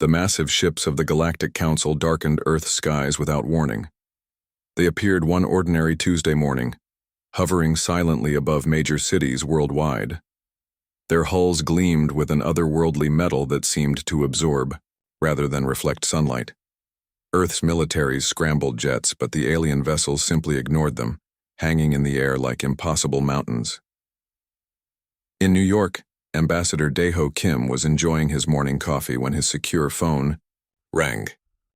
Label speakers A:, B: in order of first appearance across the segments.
A: The massive ships of the Galactic Council darkened Earth's skies without warning. They appeared one ordinary Tuesday morning, hovering silently above major cities worldwide. Their hulls gleamed with an otherworldly metal that seemed to absorb, rather than reflect sunlight. Earth's militaries scrambled jets, but the alien vessels simply ignored them, hanging in the air like impossible mountains. In New York, Ambassador Daeho Kim was enjoying his morning coffee when his secure phone rang.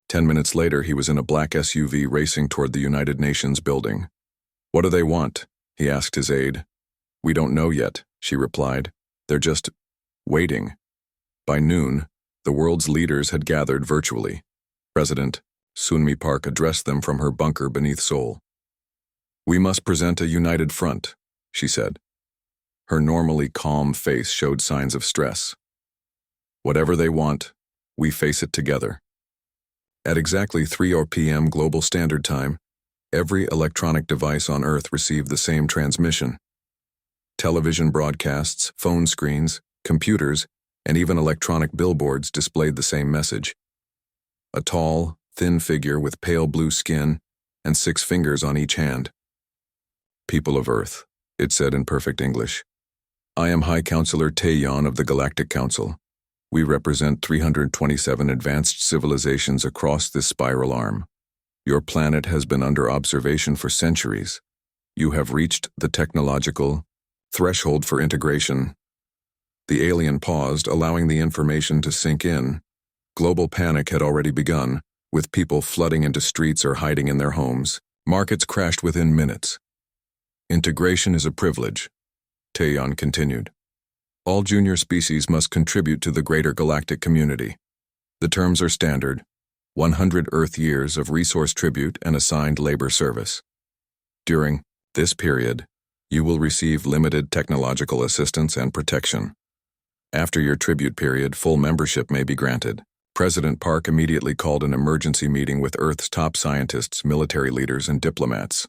A: 10 minutes later, he was in a black SUV racing toward the United Nations building. "What do they want?" he asked his aide. "We don't know yet," she replied. "They're just waiting." By noon, the world's leaders had gathered virtually. President Sunmi Park addressed them from her bunker beneath Seoul. "We must present a united front," she said. Her normally calm face showed signs of stress. "Whatever they want, we face it together." At exactly 3 p.m. Global Standard Time, every electronic device on Earth received the same transmission. Television broadcasts, phone screens, computers, and even electronic billboards displayed the same message. A tall, thin figure with pale blue skin and 6 fingers on each hand. "People of Earth," it said in perfect English. "I am High Counselor Taeyeon of the Galactic Council. We represent 327 advanced civilizations across this spiral arm. Your planet has been under observation for centuries. You have reached the technological threshold for integration." The alien paused, allowing the information to sink in. Global panic had already begun, with people flooding into streets or hiding in their homes. Markets crashed within minutes. "Integration is a privilege," Taeyeon continued. "All junior species must contribute to the greater galactic community. The terms are standard: 100 Earth years of resource tribute and assigned labor service. During this period, you will receive limited technological assistance and protection. After your tribute period, full membership may be granted." President Park immediately called an emergency meeting with Earth's top scientists, military leaders, and diplomats.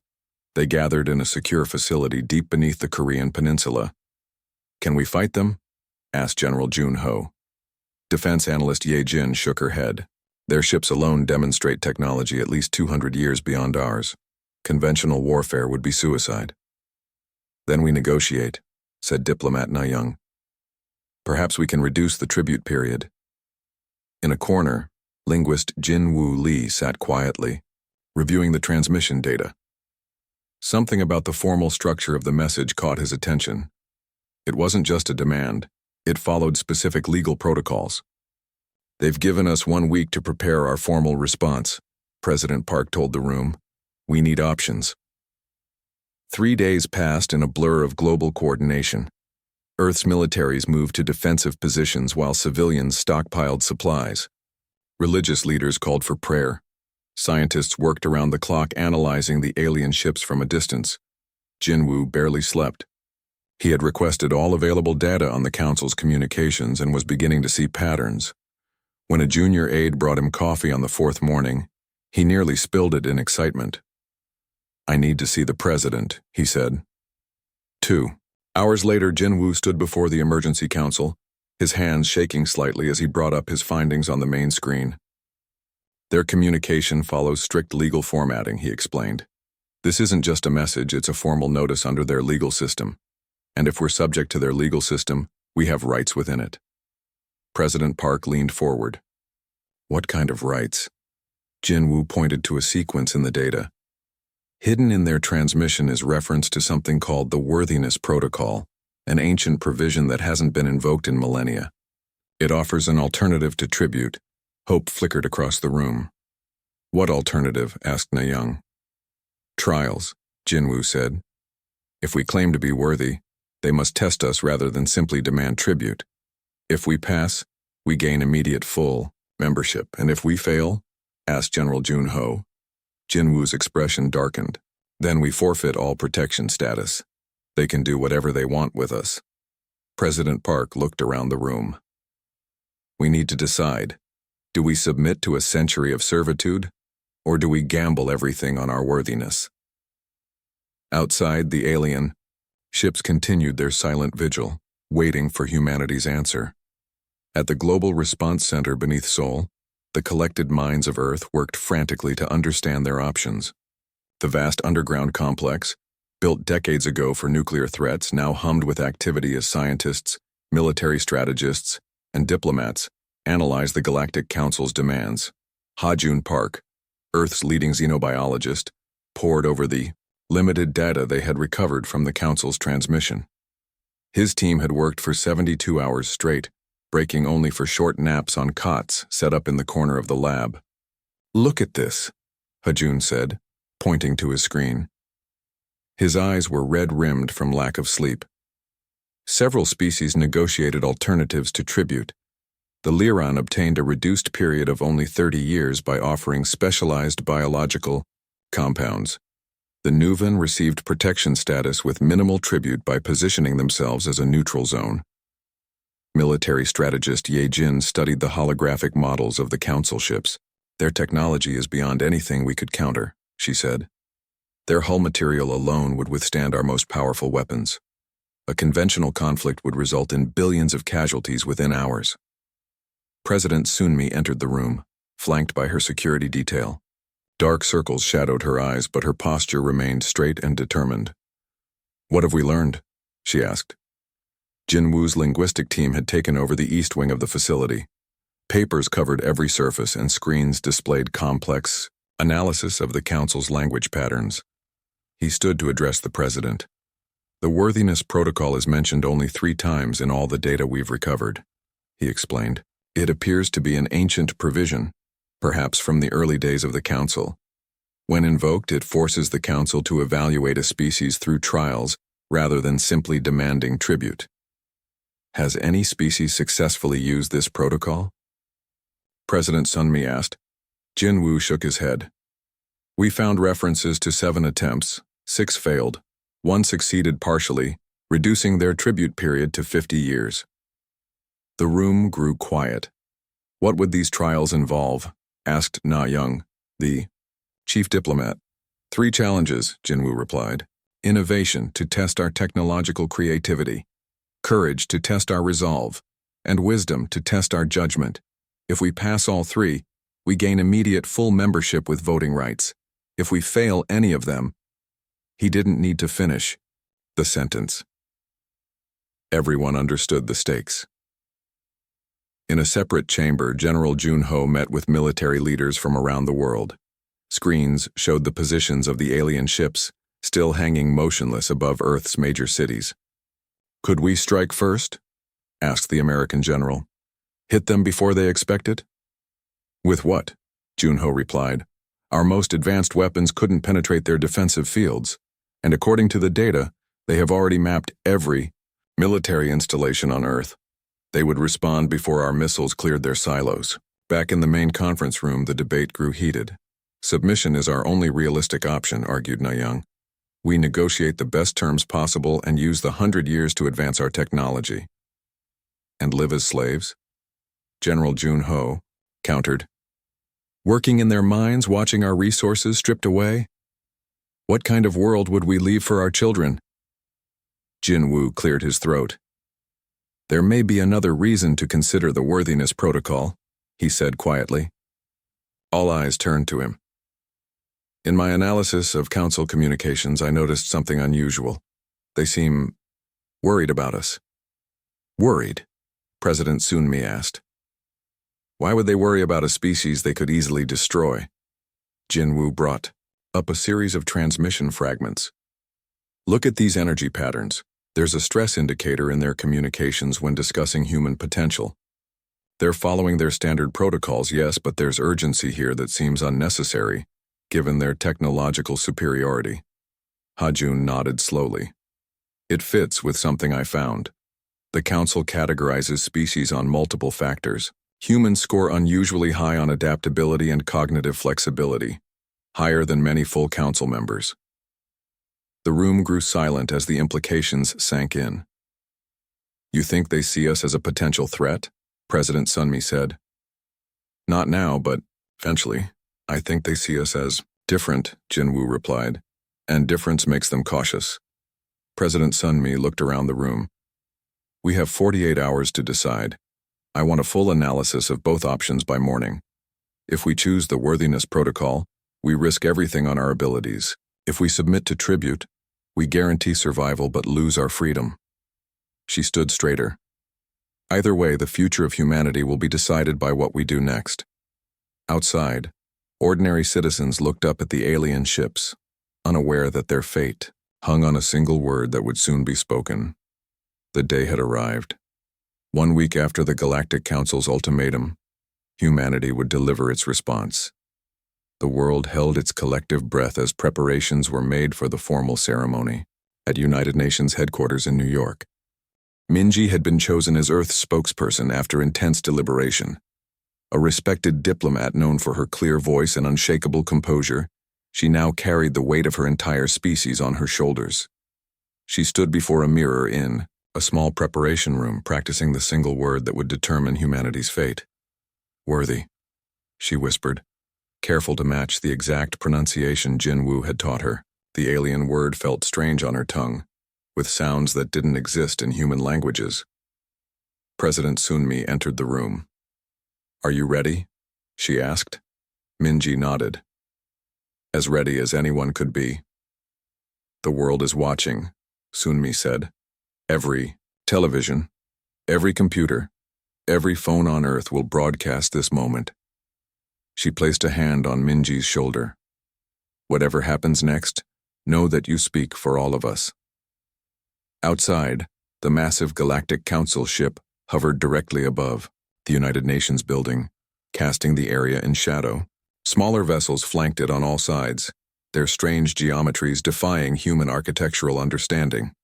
A: They gathered in a secure facility deep beneath the Korean peninsula. "Can we fight them?" asked General Jun Ho. Defense analyst Ye Jin shook her head. "Their ships alone demonstrate technology at least 200 years beyond ours. Conventional warfare would be suicide." "Then we negotiate," said diplomat Na Young. "Perhaps we can reduce the tribute period." In a corner, linguist Jin-Woo Lee sat quietly, reviewing the transmission data. Something about the formal structure of the message caught his attention. It wasn't just a demand, it followed specific legal protocols. "They've given us 1 week to prepare our formal response," President Park told the room. "We need options." 3 days passed in a blur of global coordination. Earth's militaries moved to defensive positions while civilians stockpiled supplies. Religious leaders called for prayer. Scientists worked around the clock analyzing the alien ships from a distance. Jinwoo barely slept. He had requested all available data on the Council's communications and was beginning to see patterns. When a junior aide brought him coffee on the 4th morning, he nearly spilled it in excitement. "I need to see the president," he said. 2 hours later, Jinwoo stood before the emergency council, his hands shaking slightly as he brought up his findings on the main screen. "Their communication follows strict legal formatting," he explained. "This isn't just a message, it's a formal notice under their legal system. And if we're subject to their legal system, we have rights within it." President Park leaned forward. "What kind of rights?" Jinwoo pointed to a sequence in the data. Hidden in their transmission is reference to something called the Worthiness Protocol, an ancient provision that hasn't been invoked in millennia. It offers an alternative to tribute. Hope flickered across the room. "What alternative?" asked Na Young. "Trials," Jinwoo said. "If we claim to be worthy, they must test us rather than simply demand tribute. If we pass, we gain immediate full membership, and if we fail?" asked General Jun Ho. Jinwoo's expression darkened. "Then we forfeit all protection status. They can do whatever they want with us." President Park looked around the room. "We need to decide. Do we submit to a century of servitude, or do we gamble everything on our worthiness?" Outside the alien, ships continued their silent vigil, waiting for humanity's answer. At the Global Response Center beneath Seoul, the collected minds of Earth worked frantically to understand their options. The vast underground complex, built decades ago for nuclear threats, now hummed with activity as scientists, military strategists, and diplomats analyzed the Galactic Council's demands. Ha-Jun Park, Earth's leading xenobiologist, pored over the limited data they had recovered from the Council's transmission. His team had worked for 72 hours straight, breaking only for short naps on cots set up in the corner of the lab. "Look at this," Ha-Jun said, pointing to his screen. His eyes were red-rimmed from lack of sleep. Several species negotiated alternatives to tribute. The Liran obtained a reduced period of only 30 years by offering specialized biological compounds. The Nuvan received protection status with minimal tribute by positioning themselves as a neutral zone. Military strategist Ye Jin studied the holographic models of the Council ships. "Their technology is beyond anything we could counter," she said. "Their hull material alone would withstand our most powerful weapons. A conventional conflict would result in billions of casualties within hours." President Sunmi entered the room, flanked by her security detail. Dark circles shadowed her eyes, but her posture remained straight and determined. "What have we learned?" she asked. Jin Woo's linguistic team had taken over the east wing of the facility. Papers covered every surface and screens displayed complex analysis of the Council's language patterns. He stood to address the president. "The worthiness protocol is mentioned only 3 times in all the data we've recovered," he explained. "It appears to be an ancient provision, perhaps from the early days of the Council. When invoked, it forces the Council to evaluate a species through trials rather than simply demanding tribute. Has any species successfully used this protocol?" President Sunmi asked. Jin Woo shook his head. "We found references to 7 attempts, 6 failed, 1 succeeded partially, reducing their tribute period to 50 years. The room grew quiet. "What would these trials involve?" asked Na Young, the chief diplomat. 3 challenges, Jin Woo replied. "Innovation to test our technological creativity, courage to test our resolve, and wisdom to test our judgment. If we pass all 3, we gain immediate full membership with voting rights. If we fail any of them..." He didn't need to finish the sentence. Everyone understood the stakes. In a separate chamber, General Junho met with military leaders from around the world. Screens showed the positions of the alien ships, still hanging motionless above Earth's major cities. "Could we strike first?" asked the American general. "Hit them before they expect it?" "With what?" Junho replied. "Our most advanced weapons couldn't penetrate their defensive fields, and according to the data, they have already mapped every military installation on Earth. They would respond before our missiles cleared their silos." Back in the main conference room, the debate grew heated. "Submission is our only realistic option," argued Na Young. "We negotiate the best terms possible and use the 100 years to advance our technology." "And live as slaves?" General Junho countered. "Working in their mines, watching our resources stripped away? What kind of world would we leave for our children?" Jin Woo cleared his throat. "There may be another reason to consider the worthiness protocol," he said quietly. All eyes turned to him. "In my analysis of Council communications, I noticed something unusual. They seem worried about us." "Worried?" President Sunmi asked. "Why would they worry about a species they could easily destroy?" Jin Woo brought up a series of transmission fragments. "Look at these energy patterns. There's a stress indicator in their communications when discussing human potential. They're following their standard protocols, yes, but there's urgency here that seems unnecessary, given their technological superiority." Ha-Jun nodded slowly. "It fits with something I found. The Council categorizes species on multiple factors. Humans score unusually high on adaptability and cognitive flexibility, higher than many full Council members." The room grew silent as the implications sank in. "You think they see us as a potential threat?" President Sunmi said. "Not now, but eventually. I think they see us as different," Jin Woo replied, "and difference makes them cautious." President Sunmi looked around the room. "We have 48 hours to decide. I want a full analysis of both options by morning. If we choose the worthiness protocol, we risk everything on our abilities. If we submit to tribute, we guarantee survival but lose our freedom." She stood straighter. "Either way, the future of humanity will be decided by what we do next." Outside, ordinary citizens looked up at the alien ships, unaware that their fate hung on a single word that would soon be spoken. The day had arrived. 1 week after the Galactic Council's ultimatum, humanity would deliver its response. The world held its collective breath as preparations were made for the formal ceremony at United Nations headquarters in New York. Minji had been chosen as Earth's spokesperson after intense deliberation. A respected diplomat known for her clear voice and unshakable composure, she now carried the weight of her entire species on her shoulders. She stood before a mirror in a small preparation room, practicing the single word that would determine humanity's fate. "Worthy," she whispered, careful to match the exact pronunciation Jinwoo had taught her. The alien word felt strange on her tongue, with sounds that didn't exist in human languages. President Sunmi entered the room. "Are you ready?" she asked. Minji nodded. "As ready as anyone could be." "The world is watching," Sunmi said. "Every television, every computer, every phone on Earth will broadcast this moment." She placed a hand on Minji's shoulder. "Whatever happens next, know that you speak for all of us." Outside, the massive Galactic Council ship hovered directly above the United Nations building, casting the area in shadow. Smaller vessels flanked it on all sides, their strange geometries defying human architectural understanding.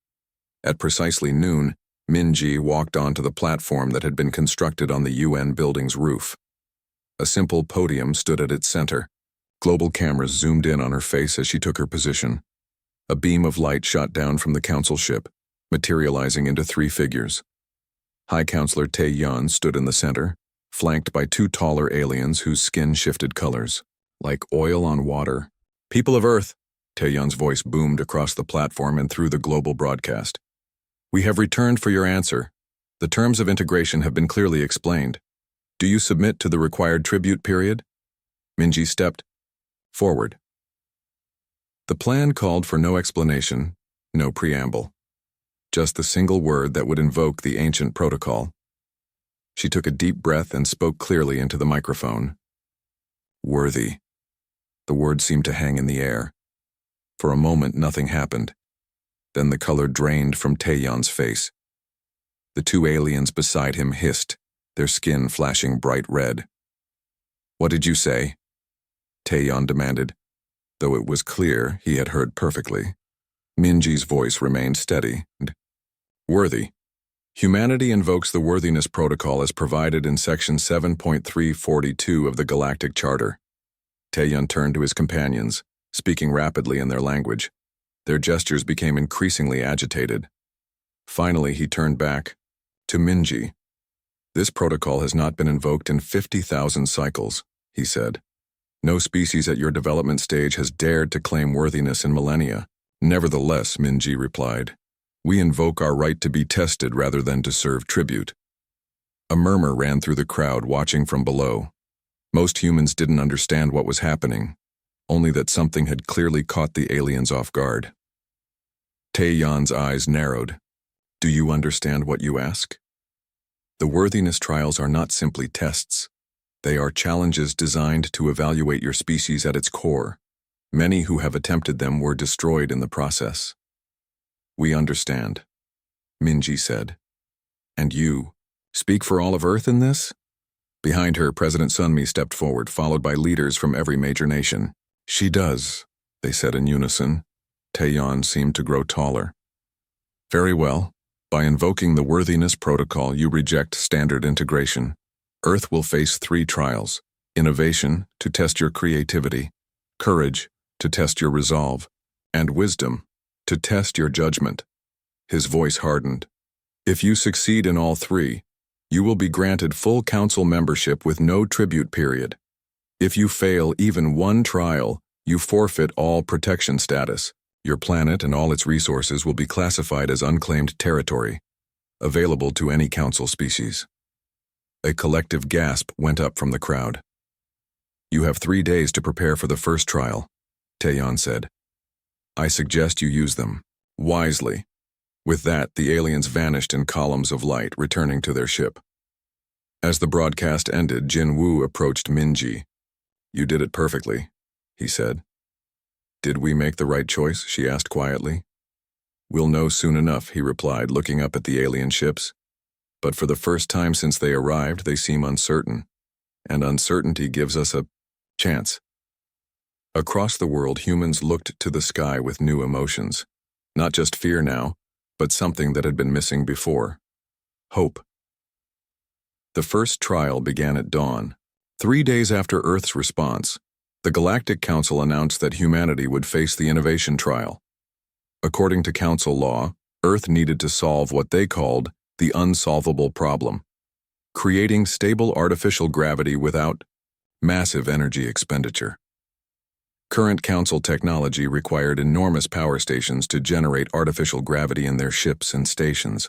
A: At precisely noon, Minji walked onto the platform that had been constructed on the UN building's roof. A simple podium stood at its center. Global cameras zoomed in on her face as she took her position. A beam of light shot down from the council ship, materializing into 3 figures. High Counselor Tae-yeon stood in the center, flanked by 2 taller aliens whose skin shifted colors, like oil on water. "People of Earth," Tae-yeon's voice boomed across the platform and through the global broadcast. "We have returned for your answer. The terms of integration have been clearly explained. Do you submit to the required tribute period?" Minji stepped forward. The plan called for no explanation, no preamble. Just the single word that would invoke the ancient protocol. She took a deep breath and spoke clearly into the microphone. "Worthy." The word seemed to hang in the air. For a moment, nothing happened. Then the color drained from Tae-yeon's face. The 2 aliens beside him hissed, their skin flashing bright red. "What did you say?" Tae-yeon demanded, though it was clear he had heard perfectly. Minji's voice remained steady. "Worthy. Humanity invokes the worthiness protocol as provided in Section 7.342 of the Galactic Charter." Tae-yeon turned to his companions, speaking rapidly in their language. Their gestures became increasingly agitated. Finally, he turned back to Minji. "This protocol has not been invoked in 50,000 cycles," he said. "No species at your development stage has dared to claim worthiness in millennia." "Nevertheless," Minji replied, "we invoke our right to be tested rather than to serve tribute." A murmur ran through the crowd watching from below. Most humans didn't understand what was happening, only that something had clearly caught the aliens off guard. Tae-yeon's eyes narrowed. "Do you understand what you ask?" The worthiness trials are not simply tests. They are challenges designed to evaluate your species at its core. Many who have attempted them were destroyed in the process. "We understand," Minji said. "And you speak for all of Earth in this?" Behind her, President Sunmi stepped forward, followed by leaders from every major nation. "She does," they said in unison. Tae-yeon seemed to grow taller. "Very well. By invoking the worthiness protocol, you reject standard integration. Earth will face 3 trials: innovation, to test your creativity; courage, to test your resolve; and wisdom, to test your judgment." His voice hardened. "If you succeed in all 3, you will be granted full council membership with no tribute period. If you fail even 1 trial, you forfeit all protection status. Your planet and all its resources will be classified as unclaimed territory, available to any council species." A collective gasp went up from the crowd. "You have 3 days to prepare for the first trial," Taeyeon said. "I suggest you use them wisely." With that, the aliens vanished in columns of light, returning to their ship. As the broadcast ended, Jin Woo approached Minji. "You did it perfectly," he said. "Did we make the right choice?" she asked quietly. "We'll know soon enough," he replied, looking up at the alien ships. "But for the first time since they arrived, they seem uncertain. And uncertainty gives us a chance." Across the world, humans looked to the sky with new emotions. Not just fear now, but something that had been missing before. Hope. The first trial began at dawn. 3 days after Earth's response, the Galactic Council announced that humanity would face the innovation trial. According to Council law, Earth needed to solve what they called the unsolvable problem: creating stable artificial gravity without massive energy expenditure. Current Council technology required enormous power stations to generate artificial gravity in their ships and stations.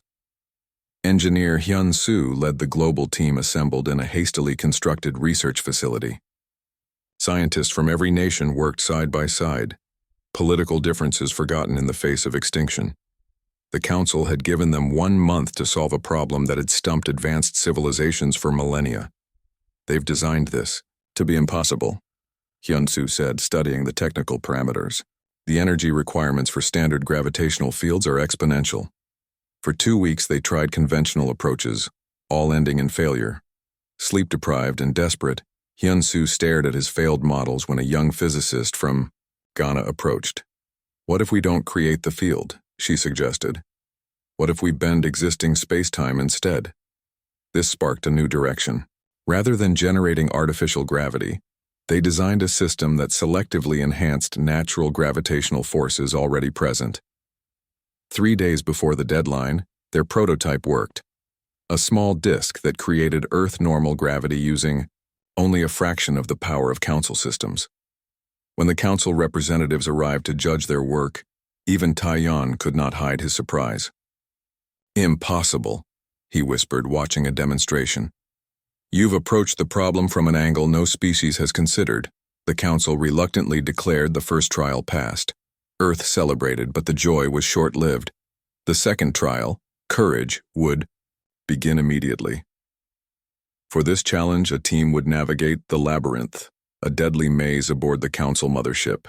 A: Engineer Hyun-soo led the global team assembled in a hastily constructed research facility. Scientists from every nation worked side by side, political differences forgotten in the face of extinction. The Council had given them 1 month to solve a problem that had stumped advanced civilizations for millennia. "They've designed this to be impossible," Hyun-soo said, studying the technical parameters. "The energy requirements for standard gravitational fields are exponential." For 2 weeks they tried conventional approaches, all ending in failure. Sleep-deprived and desperate, Hyun-soo stared at his failed models when a young physicist from Ghana approached. "What if we don't create the field?" she suggested. "What if we bend existing space-time instead?" This sparked a new direction. Rather than generating artificial gravity, they designed a system that selectively enhanced natural gravitational forces already present. 3 days before the deadline, their prototype worked. A small disk that created Earth-normal gravity using only a fraction of the power of Council systems. When the Council representatives arrived to judge their work, even Taeyeon could not hide his surprise. "Impossible," he whispered, watching a demonstration. "You've approached the problem from an angle no species has considered." The Council reluctantly declared the first trial passed. Earth celebrated, but the joy was short-lived. The second trial, Courage, would begin immediately. For this challenge, a team would navigate the Labyrinth, a deadly maze aboard the Council mothership.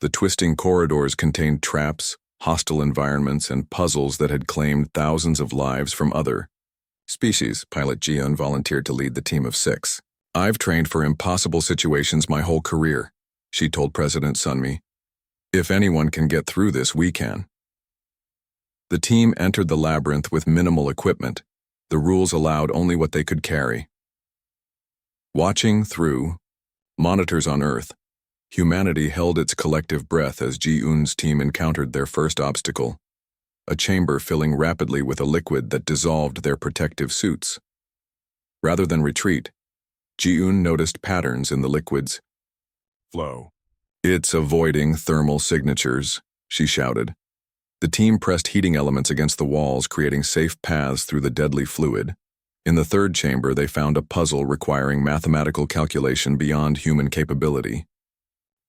A: The twisting corridors contained traps, hostile environments, and puzzles that had claimed thousands of lives from other species. Pilot Jiyeon volunteered to lead the team of 6. "I've trained for impossible situations my whole career," she told President Sunmi. "If anyone can get through this, we can." The team entered the labyrinth with minimal equipment. The rules allowed only what they could carry. Watching through monitors on Earth, humanity held its collective breath as Ji-eun's team encountered their first obstacle, a chamber filling rapidly with a liquid that dissolved their protective suits. Rather than retreat, Ji-eun noticed patterns in the liquid's flow. "It's avoiding thermal signatures," she shouted. The team pressed heating elements against the walls, creating safe paths through the deadly fluid. In the third chamber, they found a puzzle requiring mathematical calculation beyond human capability.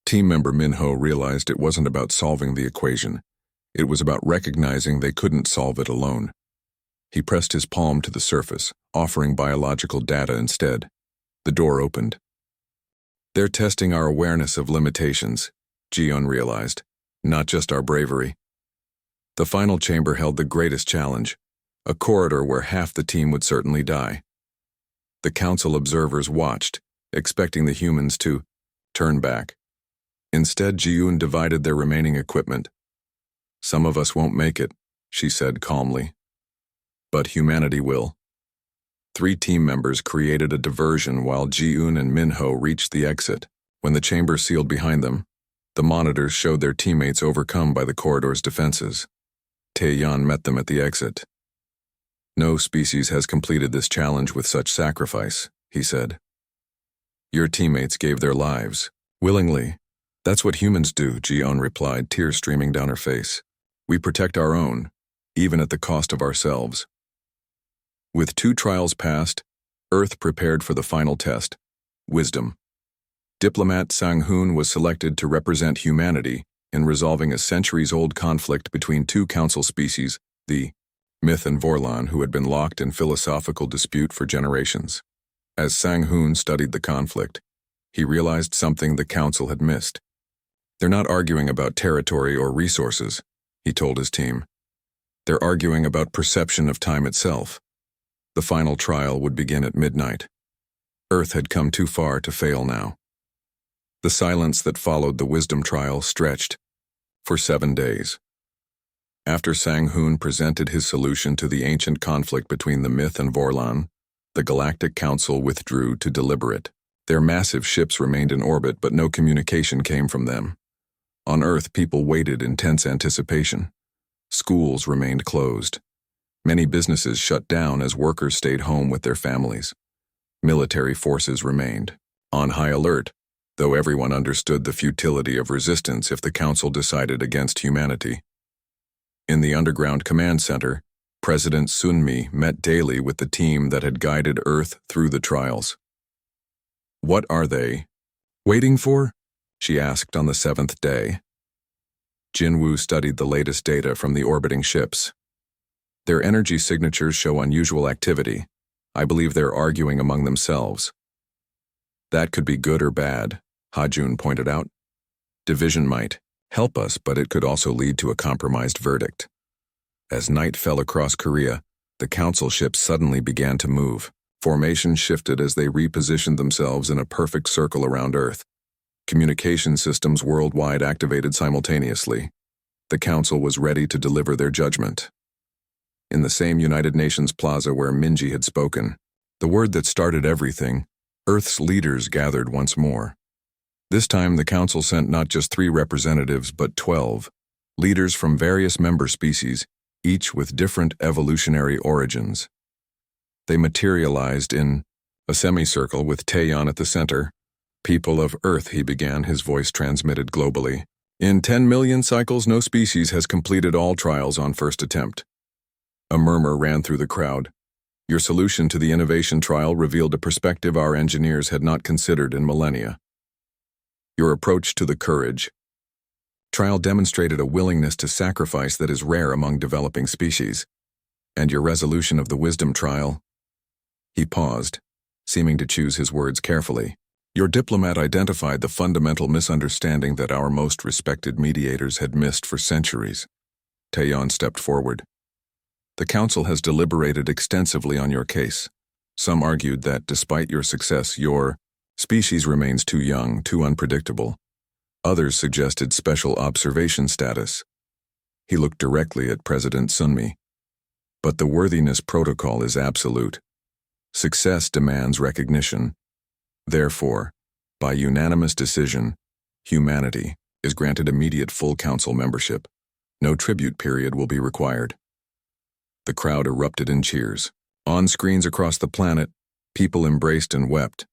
A: Team member Minho realized it wasn't about solving the equation. It was about recognizing they couldn't solve it alone. He pressed his palm to the surface, offering biological data instead. The door opened. "They're testing our awareness of limitations," Ji-eun realized, "not just our bravery." The final chamber held the greatest challenge, a corridor where half the team would certainly die. The Council observers watched, expecting the humans to turn back. Instead, Ji-eun divided their remaining equipment. "Some of us won't make it," she said calmly. "But humanity will." 3 team members created a diversion while Ji-eun and Minho reached the exit. When the chamber sealed behind them, the monitors showed their teammates overcome by the corridor's defenses. Taeyeon met them at the exit. "No species has completed this challenge with such sacrifice," he said. "Your teammates gave their lives. Willingly. That's what humans do," Ji-eun replied, tears streaming down her face. "We protect our own, even at the cost of ourselves." With 2 trials passed, Earth prepared for the final test. Wisdom. Diplomat Sang-hoon was selected to represent humanity in resolving a centuries-old conflict between two council species, the Myth and Vorlon, who had been locked in philosophical dispute for generations. As Sang-hoon studied the conflict, he realized something the council had missed. They're not arguing about territory or resources, he told his team. They're arguing about perception of time itself. The final trial would begin at midnight. Earth had come too far to fail now. The silence that followed the wisdom trial stretched for 7 days. After Sang-hoon presented his solution to the ancient conflict between the Myth and Vorlon, the Galactic Council withdrew to deliberate. Their massive ships remained in orbit, but no communication came from them. On Earth, people waited in tense anticipation. Schools remained closed. Many businesses shut down as workers stayed home with their families. Military forces remained on high alert, though everyone understood the futility of resistance if the Council decided against humanity. In the underground command center, President Sun-mi met daily with the team that had guided Earth through the trials. "What are they waiting for?" she asked on the 7th day. Jin-woo studied the latest data from the orbiting ships. "Their energy signatures show unusual activity. I believe they're arguing among themselves." "That could be good or bad," Ha-jun pointed out. "Division might help us, but it could also lead to a compromised verdict." As night fell across Korea, the council ships suddenly began to move. Formations shifted as they repositioned themselves in a perfect circle around Earth. Communication systems worldwide activated simultaneously. The council was ready to deliver their judgment. In the same United Nations plaza where Minji had spoken, the word that started everything, Earth's leaders gathered once more. This time the council sent not just 3 representatives but 12, leaders from various member species, each with different evolutionary origins. They materialized in a semicircle with Taeyeon at the center. "People of Earth," he began, his voice transmitted globally. "In 10 million cycles, no species has completed all trials on first attempt." A murmur ran through the crowd. "Your solution to the innovation trial revealed a perspective our engineers had not considered in millennia. Your approach to the courage trial demonstrated a willingness to sacrifice that is rare among developing species. And your resolution of the wisdom trial." He paused, seeming to choose his words carefully. "Your diplomat identified the fundamental misunderstanding that our most respected mediators had missed for centuries." Taeyeon stepped forward. "The council has deliberated extensively on your case. Some argued that, despite your success, your species remains too young, too unpredictable. Others suggested special observation status." He looked directly at President Sun-mi. "But the worthiness protocol is absolute. Success demands recognition. Therefore, by unanimous decision, humanity is granted immediate full council membership. No tribute period will be required." The crowd erupted in cheers. On screens across the planet, people embraced and wept.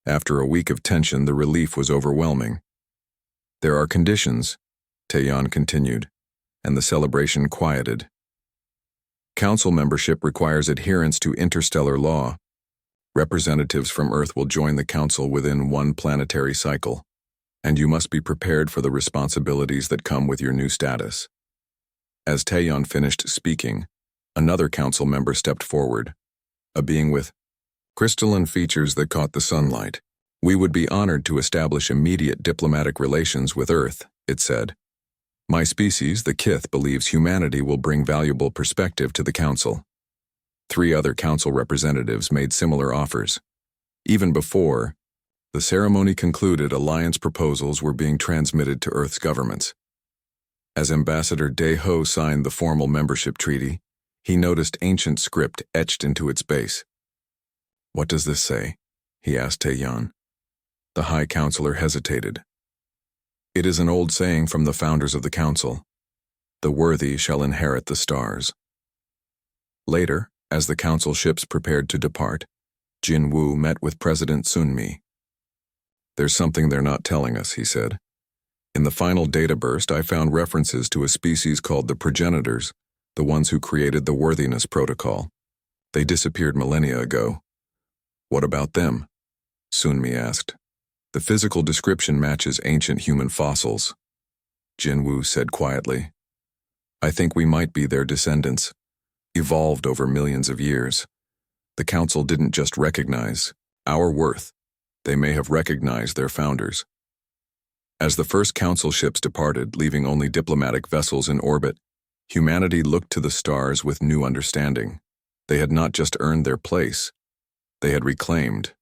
A: After a week of tension, the relief was overwhelming. "There are conditions," Taeyeon continued, and the celebration quieted. "Council membership requires adherence to interstellar law. Representatives from Earth will join the council within 1 planetary cycle, and you must be prepared for the responsibilities that come with your new status." As Taeyeon finished speaking, another council member stepped forward, a being with crystalline features that caught the sunlight. "We would be honored to establish immediate diplomatic relations with Earth," it said. "My species, the Kith, believes humanity will bring valuable perspective to the council." 3 other council representatives made similar offers. Even before the ceremony concluded, alliance proposals were being transmitted to Earth's governments. As Ambassador Dae-ho signed the formal membership treaty, he noticed ancient script etched into its base. "What does this say?" he asked Taeyeon. The High Counselor hesitated. "It is an old saying from the founders of the council. The worthy shall inherit the stars." Later, as the council ships prepared to depart, Jin-woo met with President Sun-mi. "There's something they're not telling us," he said. "In the final data burst, I found references to a species called the progenitors, the ones who created the worthiness protocol. They disappeared millennia ago. What about them? Sunmi asked. The physical description matches ancient human fossils, Jinwoo said quietly. I think we might be their descendants, evolved over millions of years. The council didn't just recognize our worth, they may have recognized their founders. As the first council ships departed, leaving only diplomatic vessels in orbit, humanity looked to the stars with new understanding. They had not just earned their place, they had reclaimed